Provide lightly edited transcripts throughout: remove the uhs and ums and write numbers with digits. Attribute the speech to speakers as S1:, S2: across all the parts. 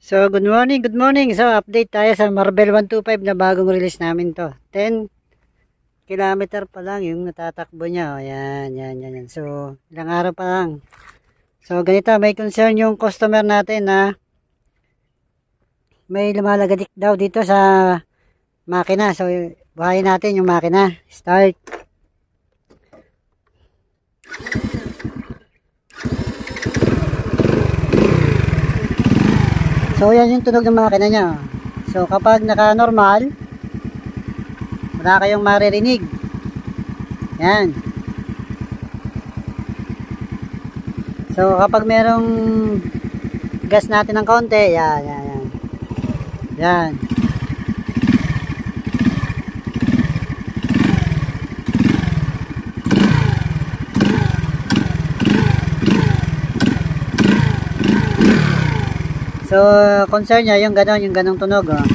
S1: So, good morning, good morning. So, update tayo sa Marvel 125 na bagong release namin to. 10 kilometer pa lang yung natatakbo niya. O, yan. So, ilang araw pa lang. So, ganito, may concern yung customer natin na may lumalagadik daw dito sa makina. So, buhayin natin yung makina. Start. So, yan yung tunog ng makina niya. So, kapag naka-normal, wala kayong maririnig. Yan. So, kapag merong gas natin ng konti, yan. Yan. So, concern niya yung ganong tunog, oh.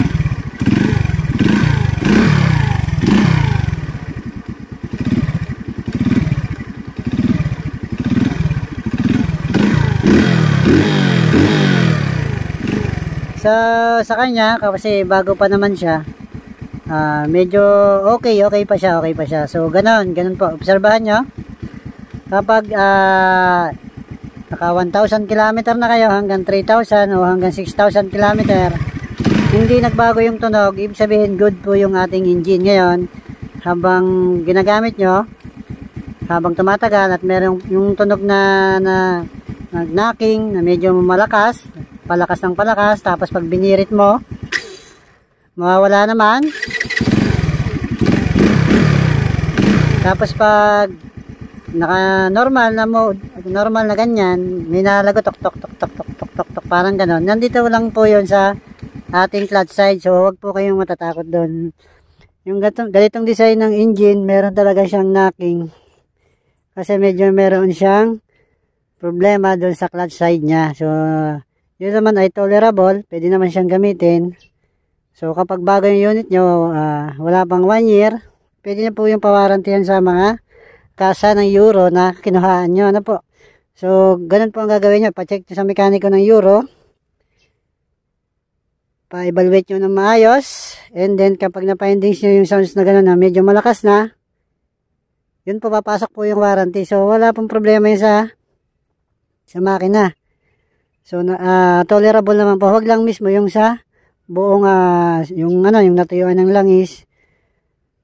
S1: So, sa kanya, kasi bago pa naman siya, medyo okay pa siya. So, ganon po. Obserbahan nyo. Kapag, naka 1,000 km na kayo hanggang 3,000 o hanggang 6,000 km, hindi nagbago yung tunog, ibig sabihin good po yung ating engine. Ngayon, habang ginagamit nyo, habang tumatagal at merong yung tunog na knocking na medyo palakas ng palakas, tapos pag binirit mo, mawawala naman. Tapos pag naka normal na mode, normal na ganyan, may nalago tok parang ganon. Nandito lang po yun sa ating clutch side, so huwag po kayong matatakot doon. Yung ganitong design ng engine, meron talaga siyang knocking kasi medyo meron siyang problema doon sa clutch side niya. So yun naman ay tolerable, pwede naman siyang gamitin. So kapag bago yung unit nyo, wala pang 1 year, pwede na po yung pawarantihan sa mga kasa ng Euro na kinuhaan nyo. Ano po? So, ganun po ang gagawin nyo. Pa-check nyo sa mekaniko ng Euro. Pa-evaluate nyo ng maayos. And then, kapag na-findings nyo yung sounds na ganun na medyo malakas na, yun po, papasok po yung warranty. So, wala pong problema yun sa makina. So, tolerable naman po. Huwag lang mismo yung sa buong, yung natuyuan ng langis.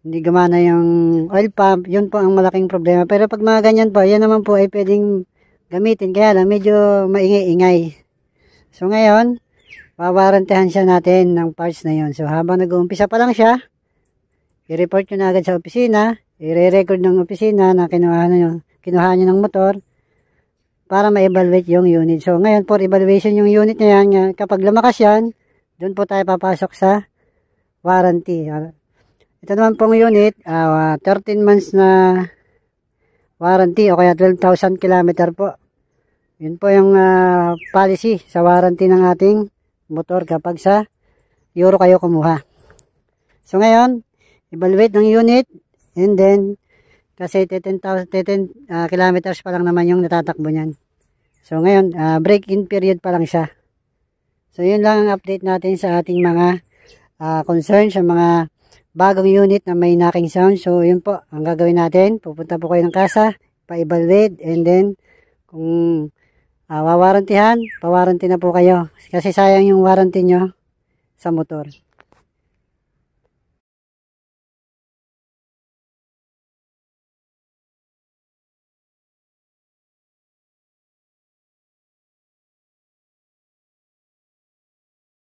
S1: Hindi gumana yung oil pump, yun po ang malaking problema. Pero pag mga ganyan po, yan naman po ay pwedeng gamitin. Kaya lang, medyo maingay-ingay. So ngayon, wawarantihan siya natin ng parts na yun. So habang nag-uumpisa pa lang siya, i-report nyo na agad sa opisina, i-re-record ng opisina na kinuha nyo ng motor para ma-evaluate yung unit. So ngayon, for evaluation yung unit na yan, kapag lumakas yan, doon po tayo papasok sa warranty. Ito naman pong unit, 13 months na warranty o kaya 12,000 km po. Yun po yung policy sa warranty ng ating motor kapag sa Euro kayo kumuha. So ngayon, evaluate ng unit and then kasi 10 kilometers pa lang naman yung natatakbo niyan. So ngayon, break-in period pa lang siya. So yun lang ang update natin sa ating mga concern sa mga bagong unit na may knocking sound. So yun po ang gagawin natin. Pupunta po kayo ng kasa, pa-evaluate, and then kung wawarantihan, pawaranti na po kayo kasi sayang yung warranty nyo sa motor.